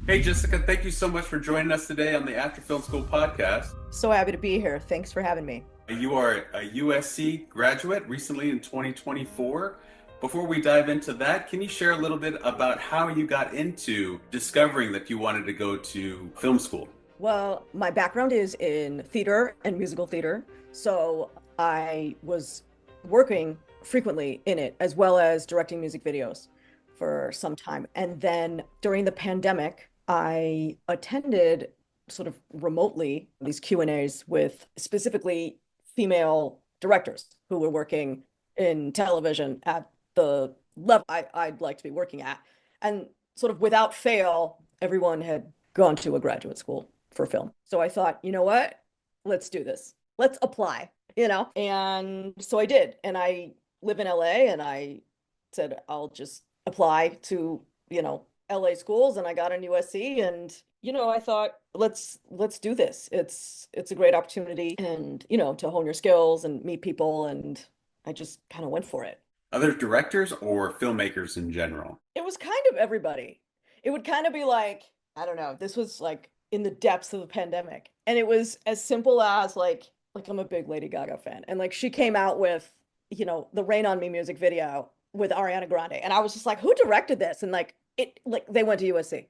Hey, Jessica, thank you so much for joining us today on the After Film School podcast. So happy to be here. Thanks for having me. You are a USC graduate recently in 2024. Before we dive into that, can you share a little bit about how you got into discovering that you wanted to go to film school? Well, my background is in theater and musical theater. So I was working frequently in it, as well as directing music videos for some time. And then during the pandemic, I attended sort of remotely these Q&As with specifically female directors who were working in television at the level I'd like to be working at. And sort of without fail, everyone had gone to a graduate school for film. So I thought, you know what? Let's do this. Let's apply. And so I did. And I live in LA and I said, I'll just apply to LA schools, and I got in USC. And I thought, let's do this. It's a great opportunity, and to hone your skills and meet people, and I just kind of went for it. Other directors or filmmakers in general? It was kind of everybody. It would kind of be like, I don't know, this was like in the depths of the pandemic. And it was as simple as like I'm a big Lady Gaga fan. And like she came out with the Rain on Me music video with Ariana Grande. And I was just like, who directed this? And like they went to USC.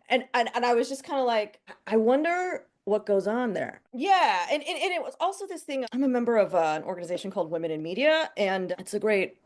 And I was just kind of like, I wonder what goes on there. Yeah, and it was also this thing. I'm a member of an organization called Women in Media, and it's a great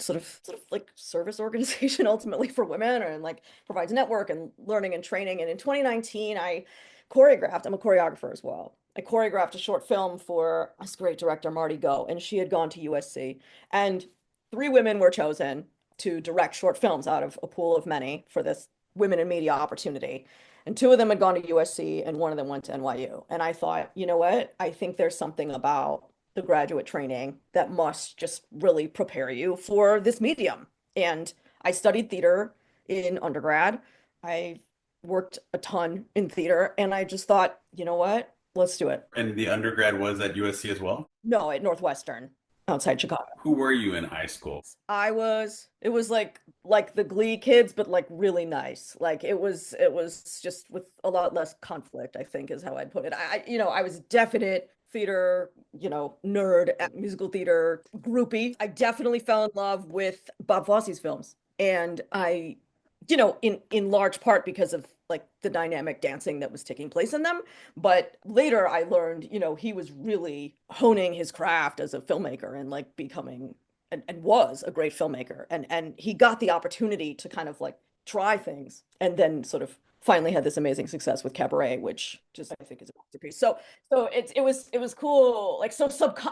sort of like service organization ultimately for women, and like provides network and learning and training. And in 2019, I choreographed. I'm a choreographer as well. I choreographed a short film for this great director, Marty Go, and she had gone to USC, and three women were chosen to direct short films out of a pool of many for this women in media opportunity. And two of them had gone to USC and one of them went to NYU. And I thought, you know what? I think there's something about the graduate training that must just really prepare you for this medium. And I studied theater in undergrad. I worked a ton in theater, and I just thought, you know what? Let's do it. And the undergrad was at USC as well? No, at Northwestern outside Chicago. Who were you in high school? It was like the Glee kids, but like really nice. Like it was just with a lot less conflict, I think is how I'd put it. I was definite theater nerd, musical theater groupie. I definitely fell in love with Bob Fosse's films. And in large part because of like the dynamic dancing that was taking place in them. But later I learned, he was really honing his craft as a filmmaker and like becoming and was a great filmmaker. And he got the opportunity to kind of like try things, and then sort of finally had this amazing success with Cabaret, which just I think is a masterpiece. So it was cool. Like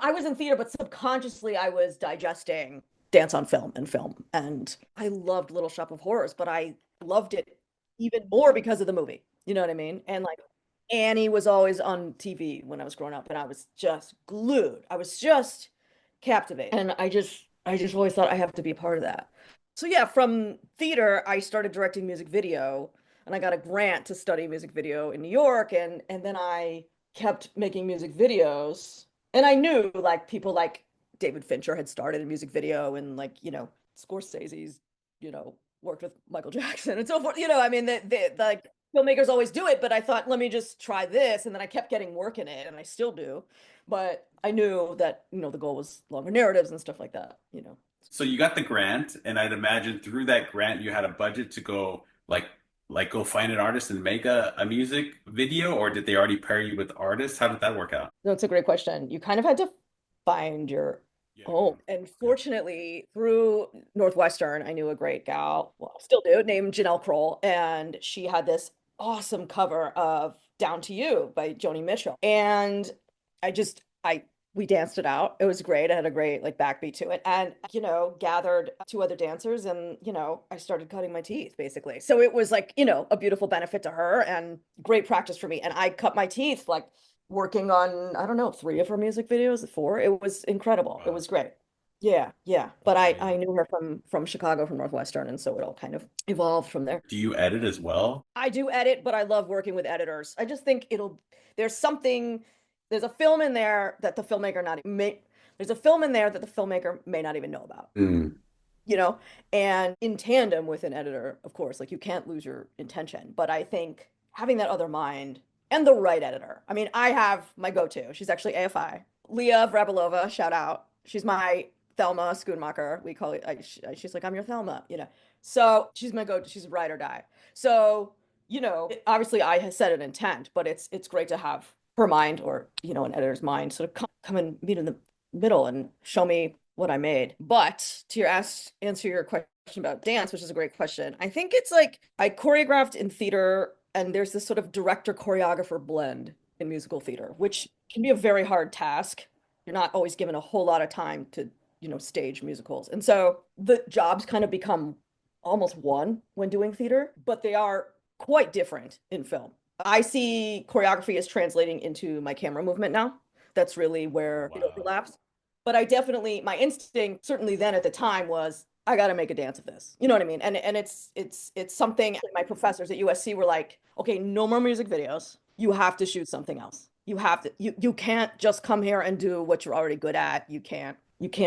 I was in theater, but subconsciously I was digesting dance on film and film. And I loved Little Shop of Horrors, but I loved it even more because of the movie. You know what I mean? And like Annie was always on TV when I was growing up, and I was just glued. I was just captivated. And I just always thought I have to be a part of that. So yeah, from theater, I started directing music video, and I got a grant to study music video in New York, and then I kept making music videos. And I knew like people like David Fincher had started a music video, and like Scorsese's, worked with Michael Jackson and so forth. I mean, the like filmmakers always do it, but I thought, let me just try this. And then I kept getting work in it, and I still do. But I knew that, the goal was longer narratives and stuff like that. So you got the grant, and I'd imagine through that grant you had a budget to go go find an artist and make a music video, or did they already pair you with artists? How did that work out? That's a great question. You kind of had to find your Yeah. home. And fortunately, through Northwestern, I knew a great gal, well, I still do, named Janelle Kroll. And she had this awesome cover of Down to You by Joni Mitchell. And I just, I, we danced it out. It was great. I had a great like backbeat to it, and gathered two other dancers, and I started cutting my teeth basically. So it was like a beautiful benefit to her and great practice for me. And I cut my teeth like working on, I don't know, three of her music videos, four. It was incredible. It Wow, was great. Yeah, yeah. But that's I amazing. knew her from Chicago, from Northwestern, and so it all kind of evolved from there. Do you edit as well? I do edit, but I love working with editors. I just think there's something, there's a film in there that the filmmaker not may there's a film in there that the filmmaker may not even know about. Mm. you know, and in tandem with an editor, of course, like you can't lose your intention. But I think having that other mind and the right editor. I mean, I have my go-to. She's actually AFI. Leah Vrabilova, shout out. She's my Thelma Schoonmaker. We call it, she's like, I'm your Thelma, you know. So she's my go-to. She's a ride or die. So, you know, obviously I have set an intent, but it's great to have her mind or, you know, an editor's mind sort of come and meet in the middle and show me what I made. But to answer your question about dance, which is a great question, I think it's like I choreographed in theater, and there's this sort of director choreographer blend in musical theater, which can be a very hard task. You're not always given a whole lot of time to, you know, stage musicals. And so the jobs kind of become almost one when doing theater, but they are quite different in film. I see choreography as translating into my camera movement now. That's really where it Wow. overlaps. But I definitely, my instinct, certainly then at the time, was I got to make a dance of this. You know what I mean? And it's something my professors at USC were like, okay, no more music videos. You have to shoot something else. You have to you can't just come here and do what you're already good at. You can't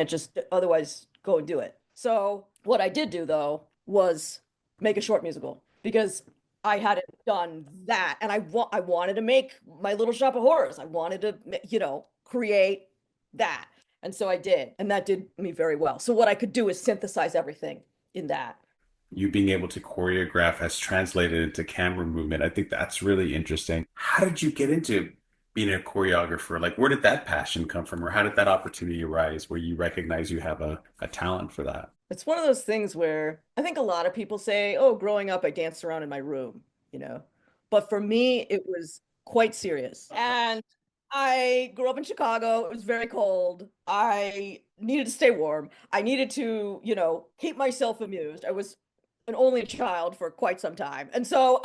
just otherwise go and do it. So what I did do though was make a short musical because I hadn't done that, and I wanted to make my Little Shop of Horrors. I wanted to, you know, create that. And so I did, and that did me very well. So what I could do is synthesize everything in that. You being able to choreograph has translated into camera movement. I think that's really interesting. How did you get into being a choreographer? Like, where did that passion come from, or how did that opportunity arise where you recognize you have a talent for that? It's one of those things where I think a lot of people say, "Oh, growing up, I danced around in my room," you know. But for me, it was quite serious. And I grew up in Chicago. It was very cold. I needed to stay warm. I needed to, you know, keep myself amused. I was an only child for quite some time. And so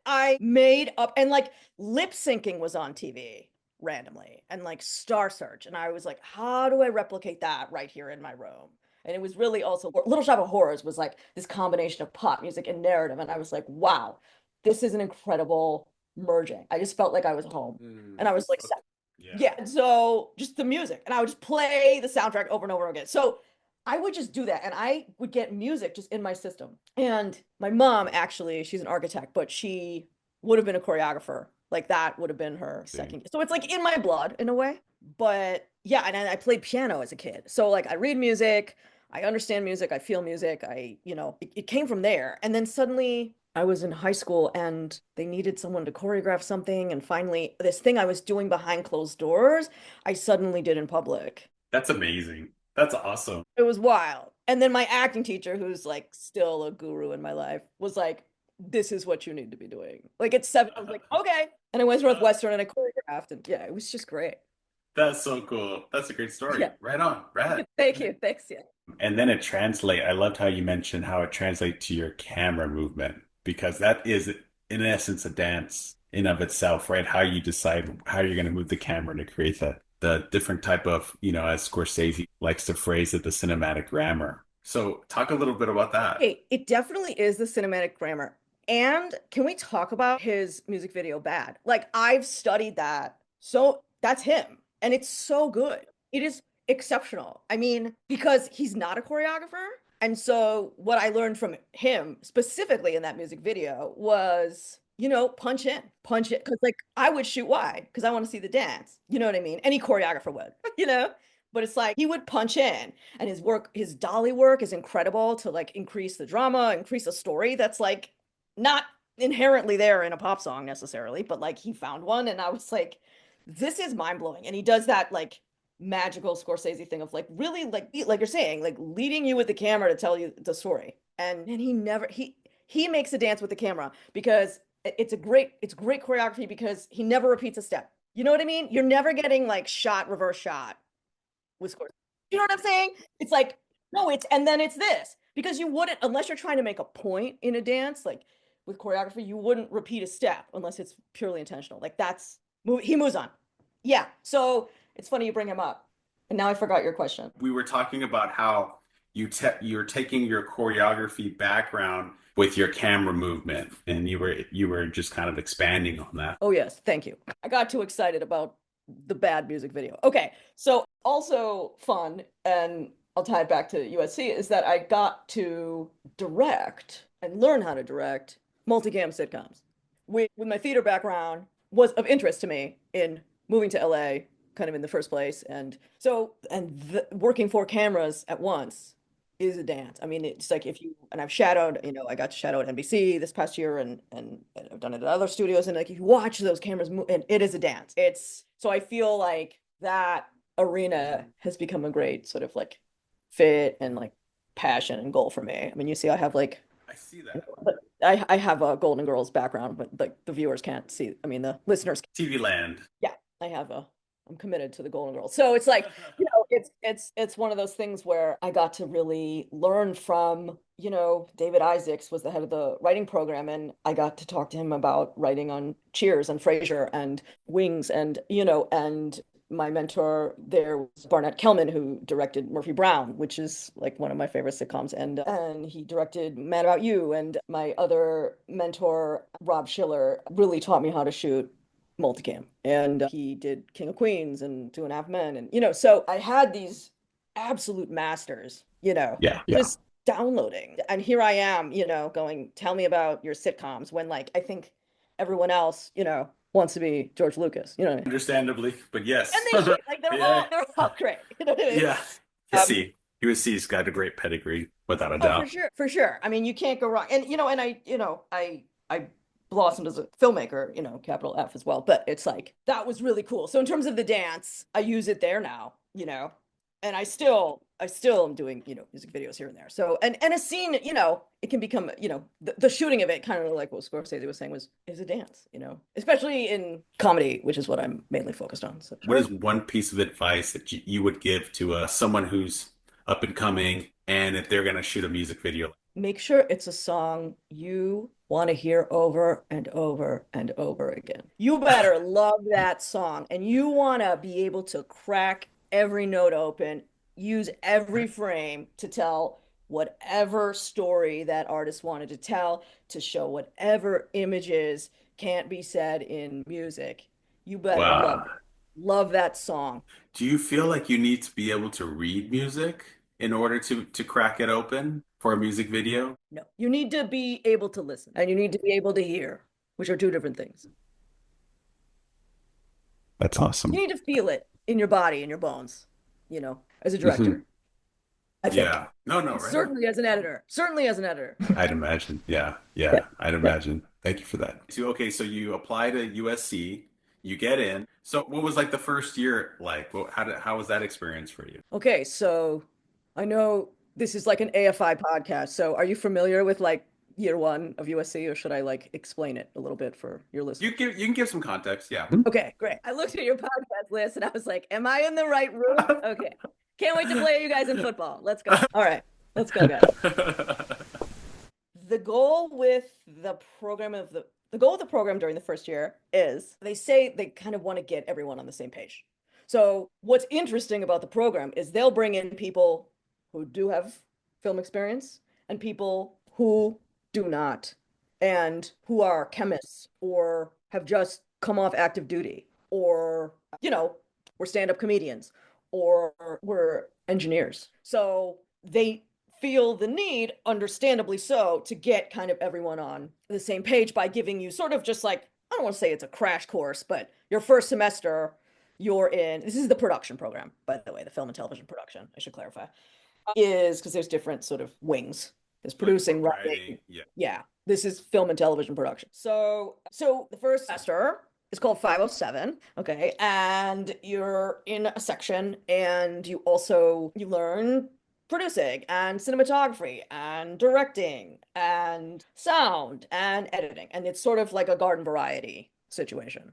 I made up, and like lip syncing was on TV randomly, and like Star Search. And I was like, how do I replicate that right here in my room? And it was really also Little Shop of Horrors was like this combination of pop music and narrative. And I was like, wow, this is an incredible merging. I just felt like I was home. And I was like, Yeah. yeah. So just the music. And I would just play the soundtrack over and over again. So I would just do that. And I would get music just in my system. And my mom, actually, she's an architect, but she would have been a choreographer. Like that would have been her second. So it's like in my blood in a way. But yeah, and I played piano as a kid. So like I read music, I understand music, I feel music, you know, it came from there. And then suddenly I was in high school and they needed someone to choreograph something. And finally, this thing I was doing behind closed doors, I suddenly did in public. That's amazing. That's awesome. It was wild. And then my acting teacher, who's like still a guru in my life, was like, this is what you need to be doing. Like at 7, I was like, okay. And I went to Northwestern and I choreographed. And yeah, it was just great. That's so cool. That's a great story. Yeah. Right on. Rad. Thank you. Thanks. Yeah. And then it translate. I loved how you mentioned how it translates to your camera movement because that is in essence a dance in of itself, right? How you decide how you're going to move the camera to create the different type of, you know, as Scorsese likes to phrase it, the cinematic grammar. So talk a little bit about that. Hey, it definitely is the cinematic grammar. And can we talk about his music video Bad? Like I've studied that. So that's him. And it's so good. It is exceptional. I mean, because he's not a choreographer. And so what I learned from him specifically in that music video was, you know, punch in, punch it. Cause like I would shoot wide because I want to see the dance. You know what I mean? Any choreographer would, you know? But it's like he would punch in, and his work, his dolly work is incredible to like increase the drama, increase a story that's like not inherently there in a pop song necessarily, but like he found one. And I was like, this is mind blowing. And he does that like magical Scorsese thing of like really like you're saying, like leading you with the camera to tell you the story. And he makes a dance with the camera because it's great choreography because he never repeats a step. You know what I mean? You're never getting like shot, reverse shot with Scorsese. You know what I'm saying? It's like, no, and then it's this. Because you wouldn't, unless you're trying to make a point in a dance, like with choreography, you wouldn't repeat a step unless it's purely intentional. Like he moves on. Yeah. So it's funny you bring him up. And now I forgot your question. We were talking about how you're taking your choreography background with your camera movement, and you were just kind of expanding on that. Oh, yes. Thank you. I got too excited about the Bad music video. Okay. So also fun and I'll tie it back to USC, is that I got to direct and learn how to direct multicam sitcoms. With my theater background was of interest to me in moving to LA kind of in the first place. And so, working four cameras at once is a dance. I mean, it's like if you, and I've shadowed, I got to shadow at NBC this past year and I've done it at other studios. And like, if you watch those cameras move, and it is a dance. So I feel like that arena has become a great sort of like fit and like passion and goal for me. I mean, you see, I have like, I see that. but I have a Golden Girls background, but like the viewers can't see. I mean, the listeners. TV land. Yeah, I'm committed to the Golden Girls. So it's like, it's one of those things where I got to really learn from, David Isaacs was the head of the writing program, and I got to talk to him about writing on Cheers and Frasier and Wings, and and my mentor there was Barnett Kellman, who directed Murphy Brown, which is like one of my favorite sitcoms, and he directed Man About You. And my other mentor, Rob Schiller, really taught me how to shoot multicam, and he did King of Queens and Two and a Half Men, and so I had these absolute masters, Yeah. just downloading, and here I am, going, tell me about your sitcoms, when like I think everyone else, wants to be George Lucas, what I mean? Understandably, but yes. And they should, like they're all great, you know what I mean? Yeah. USC's got a great pedigree, without a Oh, doubt. for sure. I mean, you can't go wrong. And I blossomed as a filmmaker, capital F as well. But it's like that was really cool. So in terms of the dance, I use it there now, and I still am doing, music videos here and there. So and a scene, it can become, the shooting of it, kind of like what Scorsese was saying, is a dance, especially in comedy, which is what I'm mainly focused on. So What is one piece of advice that you would give to someone who's up and coming, and if they're going to shoot a music video? Make sure it's a song you want to hear over and over and over again. You better love that song, and you want to be able to crack every note open, use every frame to tell whatever story that artist wanted to tell, to show whatever images can't be said in music. You better Wow. love that song. Do you feel like you need to be able to read music in order to crack it open for a music video? No, you need to be able to listen, and you need to be able to hear, which are two different things. That's You awesome. need to feel it in your body, in your bones, as a Hmm. director, I think. Yeah. No, no, And right on. certainly as an editor. Certainly as an editor. I'd imagine. Yeah. Yeah. Yeah. I'd Yeah. imagine. Thank you for that. So, okay, so you apply to USC, you get in. So, what was like the first year like? How was that experience for you? Okay, so I know this is like an AFI podcast. So are you familiar with like year one of USC, or should I like explain it a little bit for your listeners? You can give some context. Yeah. Okay, great. I looked at your podcast list and I was like, am I in the right room? Okay. Can't wait to play you guys in football. Let's go. All right. Let's go, guys. The goal with the goal of the program during the first year is, they say they kind of want to get everyone on the same page. So what's interesting about the program is they'll bring in people who do have film experience and people who do not, and who are chemists or have just come off active duty, or we're stand-up comedians, or we're engineers. So they feel the need, understandably so, to get kind of everyone on the same page by giving you sort of just like, I don't want to say it's a crash course, but your first semester, this is the production program, by the way, the film and television production, I should clarify, is because there's different sort of wings. There's producing, writing. Yeah. Yeah, this is film and television production. So the first semester is called 507. Okay. And you're in a section, and you learn producing and cinematography and directing and sound and editing. And it's sort of like a garden variety situation,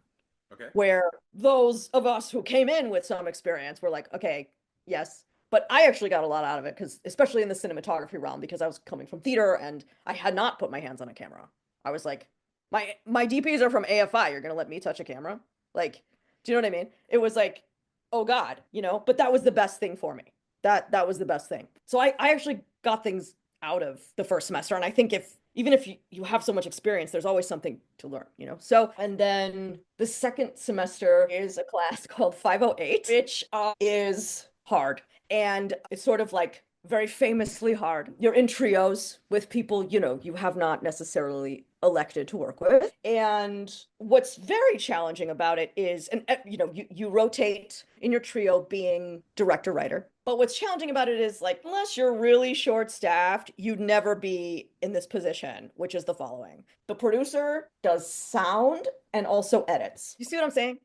Okay. where those of us who came in with some experience were like, okay, yes. But I actually got a lot out of it, because especially in the cinematography realm, because I was coming from theater and I had not put my hands on a camera. I was like, my DPs are from AFI. You're gonna let me touch a camera? Like, do you know what I mean? It was like, oh God, but that was the best thing for me. That was the best thing. So I actually got things out of the first semester. And I think even if you have so much experience, there's always something to learn, So, and then the second semester is a class called 508, which is hard. And it's sort of like very famously hard. You're in trios with people, you have not necessarily elected to work with. And what's very challenging about it is, and you rotate in your trio being director writer. But what's challenging about it is like, unless you're really short staffed, you'd never be in this position, which is the following. The producer does sound and also edits. You see what I'm saying?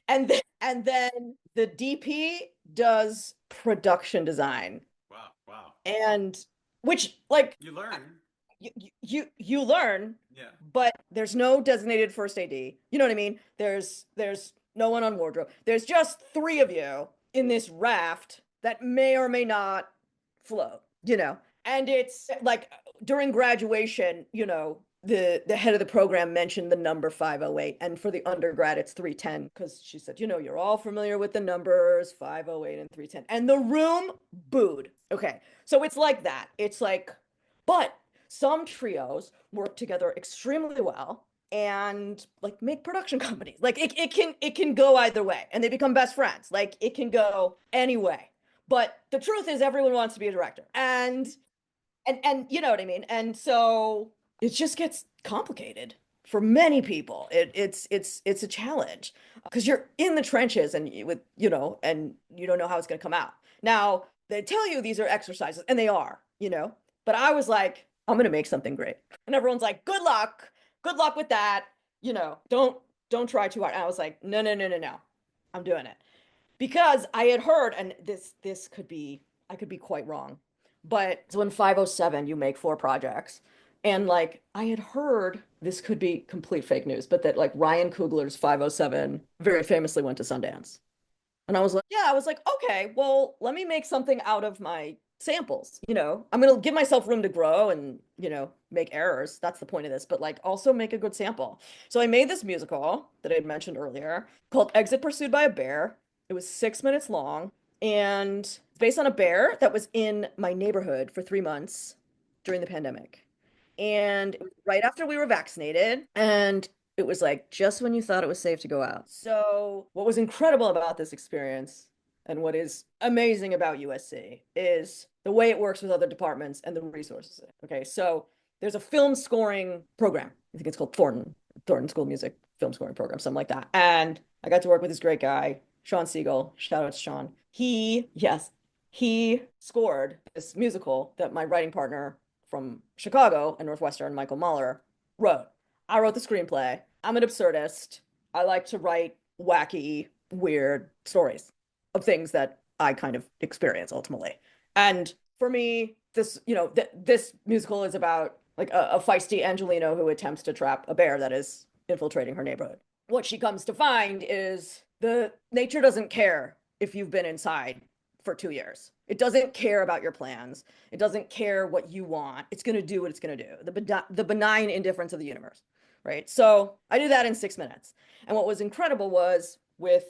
And then the DP does production design. Wow, wow. And which like You learn. you learn, Yeah. but there's no designated first AD. You know what I mean? There's no one on wardrobe. There's just three of you in this raft that may or may not float. And it's like during graduation, the head of the program mentioned the number 508, and for the undergrad it's 310, because she said, you're all familiar with the numbers 508 and 310, and the room booed. Okay, so it's like that. It's like, but some trios work together extremely well and like make production companies. Like it can go either way, and they become best friends. Like it can go any way. But the truth is everyone wants to be a director. And you know what I mean? And so it just gets complicated for many people. It's a challenge because you're in the trenches, and and you don't know how it's going to come out. Now, they tell you these are exercises, and they are. But I was like, I'm going to make something great. And everyone's like, good luck. Good luck with that. Don't try too hard. And I was like, no, no, no, no, no. I'm doing it. Because I had heard, and this could be, I could be quite wrong, but so in 507 you make four projects, and like I had heard, this could be complete fake news, but that like Ryan Coogler's 507 very famously went to Sundance. And I was like, yeah, I was like, okay, well, let me make something out of my samples. I'm gonna give myself room to grow and, make errors. That's the point of this, but like also make a good sample. So I made this musical that I had mentioned earlier called Exit Pursued by a Bear. It was 6 minutes long, and it's based on a bear that was in my neighborhood for 3 months during the pandemic. And it was right after we were vaccinated, and it was like just when you thought it was safe to go out. So, what was incredible about this experience and what is amazing about USC is the way it works with other departments and the resources. Okay, so there's a film scoring program. I think it's called Thornton School of Music film scoring program, something like that. And I got to work with this great guy, Sean Siegel. Shout out to Sean. He scored this musical that my writing partner from Chicago and Northwestern, Michael Mahler, wrote. I wrote the screenplay. I'm an absurdist. I like to write wacky, weird stories of things that I kind of experience ultimately. And for me, this musical is about like a feisty Angelino who attempts to trap a bear that is infiltrating her neighborhood. What she comes to find is the nature doesn't care if you've been inside for 2 years. It doesn't care about your plans. It doesn't care what you want. It's going to do what it's going to do. The benign indifference of the universe, right? So I did that in 6 minutes. And what was incredible was with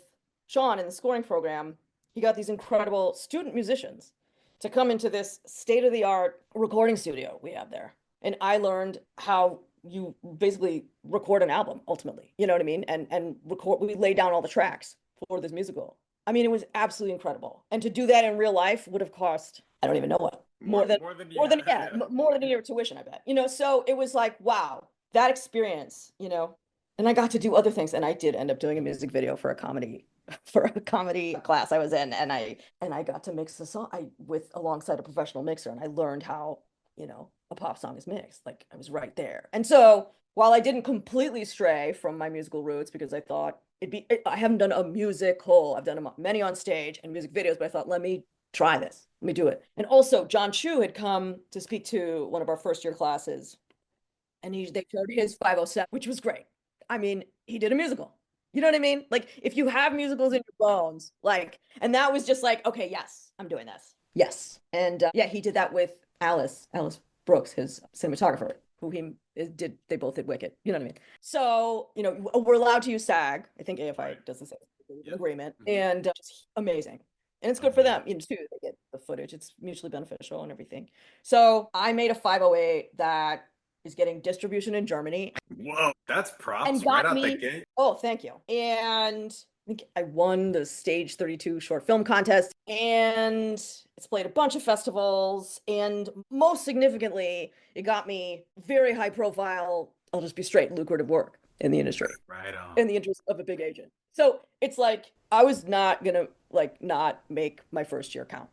Sean in the scoring program, he got these incredible student musicians to come into this state-of-the-art recording studio we have there. And I learned how you basically record an album ultimately, you know what I mean? And we laid down all the tracks for this musical. I mean, it was absolutely incredible. And to do that in real life would have cost, I don't even know what, more than more than a year tuition, I bet. So it was like, wow, that experience, and I got to do other things. And I did end up doing a music video for a comedy class I was in, and I got to mix the song with alongside a professional mixer, and I learned how, a pop song is mixed. Like I was right there. And so while I didn't completely stray from my musical roots, because I thought I haven't done a musical. I've done many on stage and music videos, but I thought, let me try this. Let me do it. And also, John Chu had come to speak to one of our first year classes, and they showed his 507, which was great. I mean, he did a musical. You know what I mean? Like, if you have musicals in your bones, like, and that was just like, okay, yes, I'm doing this. Yes. And yeah, he did that with Alice Brooks, his cinematographer, who they both did Wicked. You know what I mean? So, we're allowed to use SAG. I think AFI does the same agreement, and it's amazing. And it's good for them, too. They get the footage. It's mutually beneficial and everything. So I made a 508 that is getting distribution in Germany. Whoa, that's props And right got out the me. gate. Oh, thank you. And think I won the Stage 32 short film contest, and it's played a bunch of festivals. And most significantly, it got me very high profile, I'll just be straight, lucrative work in the industry Right on. in the interest of a big agent. So it's like I was not gonna like not make my first year count.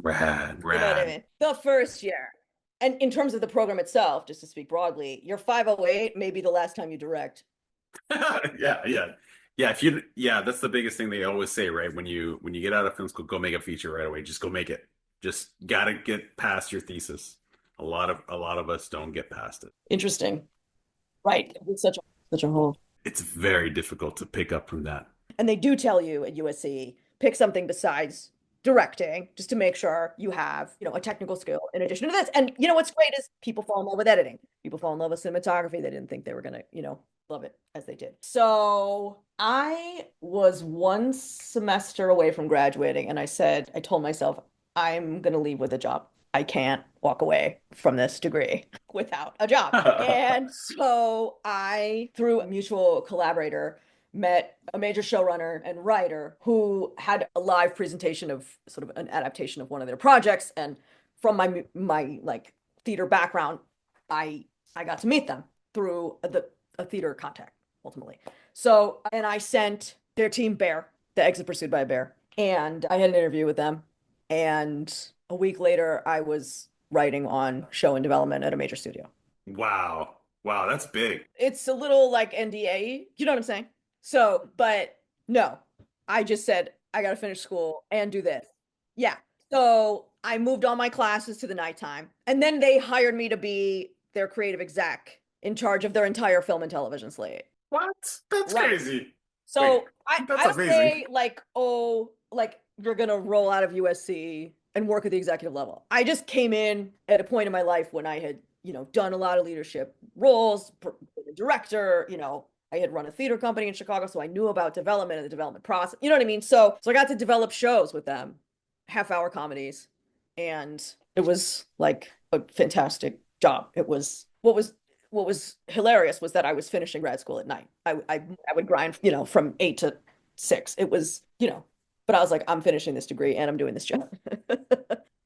Rad, You know what I rad. mean? The first year. And in terms of the program itself, just to speak broadly, your 508 may be the last time you direct. Yeah, yeah. Yeah, that's the biggest thing they always say, right? When you get out of film school, go make a feature right away. Just go make it. Just gotta get past your thesis. A lot of us don't get past it. Interesting. Right. It's such a whole. It's very difficult to pick up from that. And they do tell you at USC, pick something besides directing, just to make sure you have, a technical skill in addition to this. And what's great is people fall in love with editing. People fall in love with cinematography. They didn't think they were gonna, love it as they did. So I was one semester away from graduating, and I told myself, I'm gonna leave with a job. I can't walk away from this degree without a job. And so I, through a mutual collaborator, met a major showrunner and writer who had a live presentation of sort of an adaptation of one of their projects. And from my like theater background, I got to meet them through a theater contact ultimately. So, and I sent their team Bear, The Exit Pursued by a Bear, and I had an interview with them. And a week later, I was writing on show and development at a major studio. Wow. Wow, that's big. It's a little like NDA, you know what I'm saying? So, but no, I just said, I got to finish school and do this. Yeah. So I moved all my classes to the nighttime. And then they hired me to be their creative exec in charge of their entire film and television slate. What? That's Right. crazy. Wait, So that's I would amazing. say like, oh, like you're gonna roll out of USC and work at the executive level. I just came in at a point in my life when I had, done a lot of leadership roles, director, I had run a theater company in Chicago, so I knew about development and the development process. You know what I mean? So I got to develop shows with them, half-hour comedies, and it was like a fantastic job. It was what was hilarious was that I was finishing grad school at night. I would grind, from 8 to 6. It was, but I was like, I'm finishing this degree and I'm doing this job.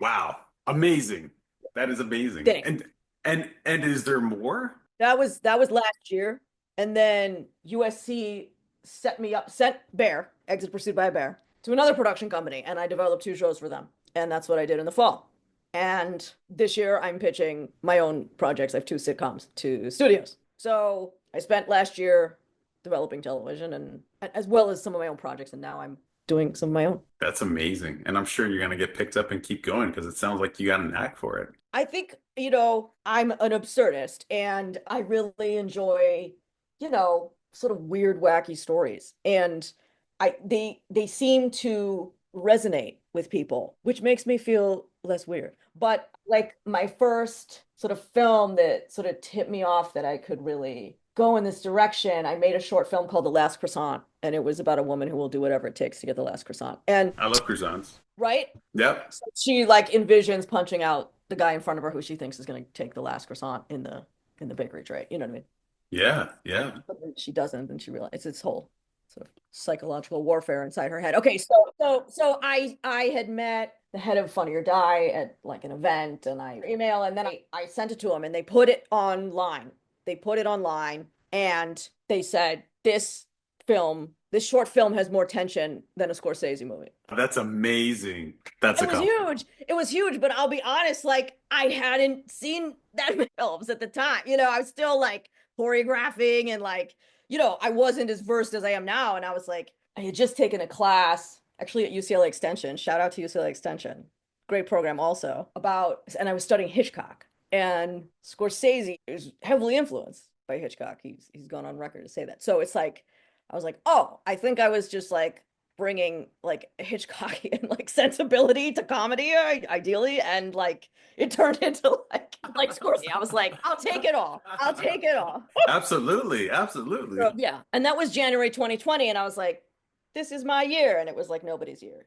Wow. Amazing. That is amazing. Dang. And is there more? That was last year. And then USC sent Bear, Exit Pursued by a Bear, to another production company, and I developed 2 shows for them. And that's what I did in the fall. And this year I'm pitching my own projects. I have 2 sitcoms to studios. So I spent last year developing television and as well as some of my own projects, and now I'm doing some of my own. That's amazing. And I'm sure you're gonna get picked up and keep going because it sounds like you got an knack for it. I think, I'm an absurdist and I really enjoy, sort of weird, wacky stories. And they seem to resonate with people, which makes me feel less weird. But like my first sort of film that sort of tipped me off that I could really go in this direction, I made a short film called The Last Croissant, and it was about a woman who will do whatever it takes to get the last croissant. And I love croissants. right, Yep. so she like envisions punching out the guy in front of her who she thinks is going to take the last croissant in the bakery tray. You know what I mean? Yeah, yeah. But then she doesn't, and she realizes it's this whole sort of psychological warfare inside her head. Okay, so I had met the head of Funny or Die at like an event, and I email, and then I sent it to them, and they put it online. They put it online, and they said this short film has more tension than a Scorsese movie. That's amazing. That's a It was compliment. huge. It was huge, but I'll be honest, like I hadn't seen that many films at the time. I was still like choreographing and like, I wasn't as versed as I am now. And I was like, I had just taken a class actually at UCLA Extension. Shout out to UCLA Extension. Great program also and I was studying Hitchcock. And Scorsese is heavily influenced by Hitchcock. He's gone on record to say that. So it's like, I was like, oh, I think I was just like bringing like a Hitchcockian like sensibility to comedy, ideally, and like it turned into like Scorsese. I was like, I'll take it all. I'll take it all. Absolutely, absolutely. So, yeah, and that was January 2020, and I was like, this is my year, and it was like nobody's year.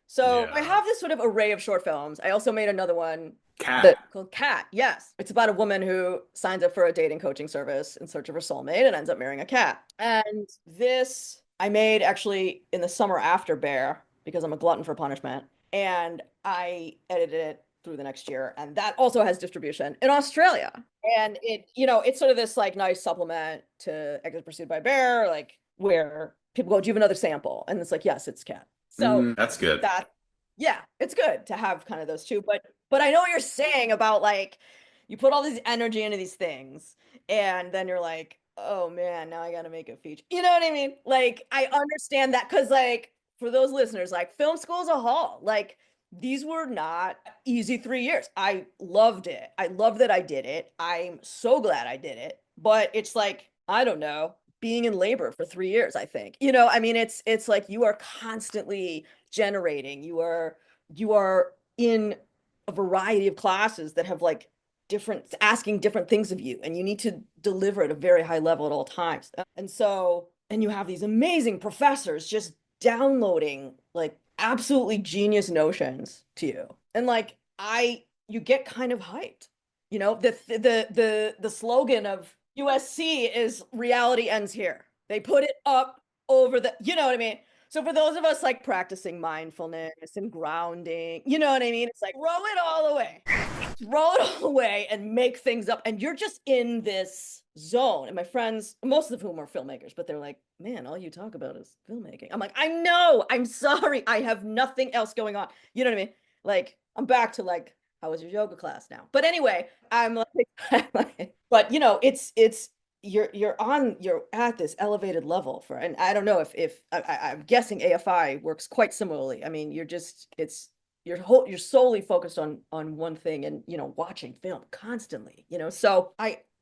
So I Yeah. have this sort of array of short films. I also made another one Cat. Called Cat. Yes. It's about a woman who signs up for a dating coaching service in search of her soulmate and ends up marrying a cat. And this I made actually in the summer after Bear because I'm a glutton for punishment. And I edited it through the next year. And that also has distribution in Australia. And it's sort of this like nice supplement to Exit Pursued by Bear, like where people go, do you have another sample? And it's like, yes, it's Cat. So That's good. that, yeah, it's good to have kind of those two. But I know what you're saying about like you put all this energy into these things, and then you're like, oh man, now I gotta make a feature. You know what I mean? Like I understand that because like for those listeners, like film school is a haul. Like these were not easy 3 years. I loved it. I love that I did it. I'm so glad I did it. But it's like, I don't know, being in labor for 3 years, I think. I mean, it's like you are constantly generating. You are in a variety of classes that have like different asking different things of you, and you need to deliver at a very high level at all times. And you have these amazing professors just downloading like absolutely genius notions to you. And like you get kind of hyped. The slogan of USC is reality ends here. They put it up over you know what I mean? So for those of us like practicing mindfulness and grounding, you know what I mean? It's like throw it all away. Throw it all away and make things up. And you're just in this zone. And my friends, most of whom are filmmakers, but they're like, man, all you talk about is filmmaking. I'm like, I know, I'm sorry. I have nothing else going on. You know what I mean? Like, I'm back to like, how was your yoga class now? But anyway, I'm like, but you're at this elevated level and I don't know if I'm guessing AFI works quite similarly. I mean, you're solely focused on one thing and watching film constantly, so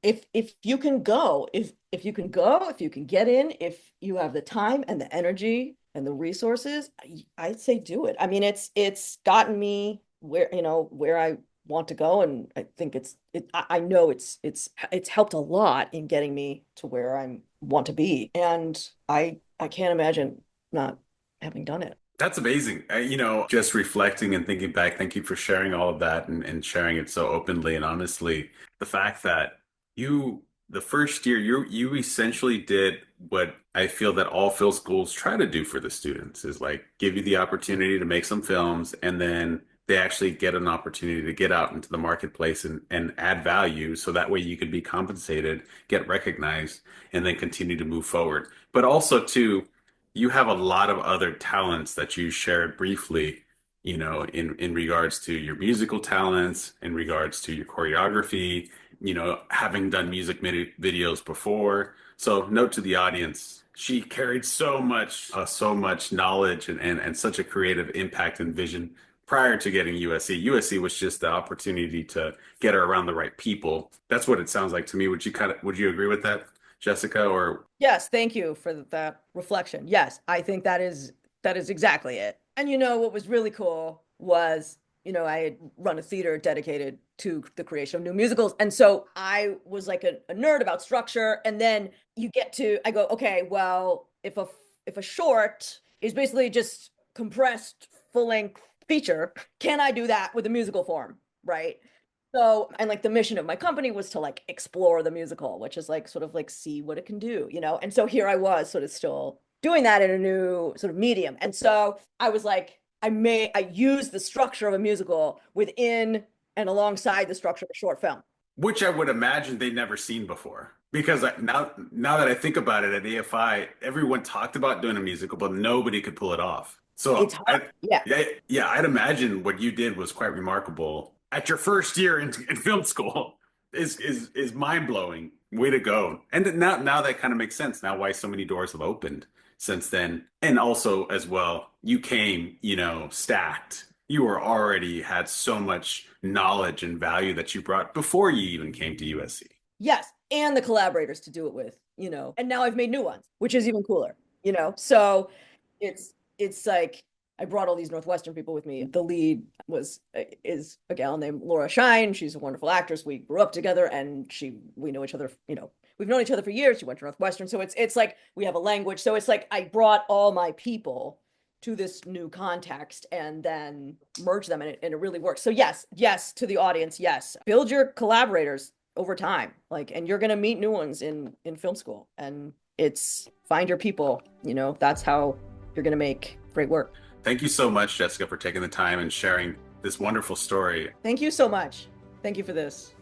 if you can go, if you can go, if you can get in, if you have the time and the energy and the resources, I'd say do it. I mean, it's gotten me where I want to go, and I think I know it's helped a lot in getting me to where I want to be, and I can't imagine not having done it. That's amazing. Just reflecting and thinking back, thank you for sharing all of that and sharing it so openly and honestly. The fact that the first year, you essentially did what I feel that all film schools try to do for the students is like give you the opportunity to make some films, and then they actually get an opportunity to get out into the marketplace and add value so that way you could be compensated, get recognized, and then continue to move forward. But also, too, you have a lot of other talents that you shared briefly, in regards to your musical talents, in regards to your choreography, having done music videos before. So note to the audience, she carried so much knowledge and such a creative impact and vision prior to getting USC. USC was just the opportunity to get her around the right people. That's what it sounds like to me. Would you agree with that, Jessica? Or Yes, thank you for that reflection. Yes, I think that is exactly it. And what was really cool was, I had run a theater dedicated to the creation of new musicals. And so I was like a nerd about structure. And then I go, okay, well, if a short is basically just compressed full-length feature, can I do that with a musical form? Right. So, and like the mission of my company was to like explore the musical, which is like sort of like see what it can do, And so here I was sort of still doing that in a new sort of medium. And so I was like, I used the structure of a musical within and alongside the structure of a short film. which I would imagine they'd never seen before. Because now that I think about it, at AFI, everyone talked about doing a musical, but nobody could pull it off. It's hard. Yeah. Yeah, I'd imagine what you did was quite remarkable at your first year in film school. Is mind blowing. Way to go! And now that kind of makes sense now why so many doors have opened since then. And also as well, you came, stacked. You were already had so much knowledge and value that you brought before you even came to USC. Yes. And the collaborators to do it with, and now I've made new ones, which is even cooler, So it's like I brought all these Northwestern people with me. The lead is a gal named Laura Shine. She's a wonderful actress. We grew up together, and we know each other. We've known each other for years. She went to Northwestern, so it's like we have a language. So it's like I brought all my people to this new context and then merge them, and it really works. So yes to the audience, yes, build your collaborators over time, like, and you're going to meet new ones in film school, and it's find your people, that's how you're going to make great work. Thank you so much, Jessica, for taking the time and sharing this wonderful story. Thank you so much. Thank you for this.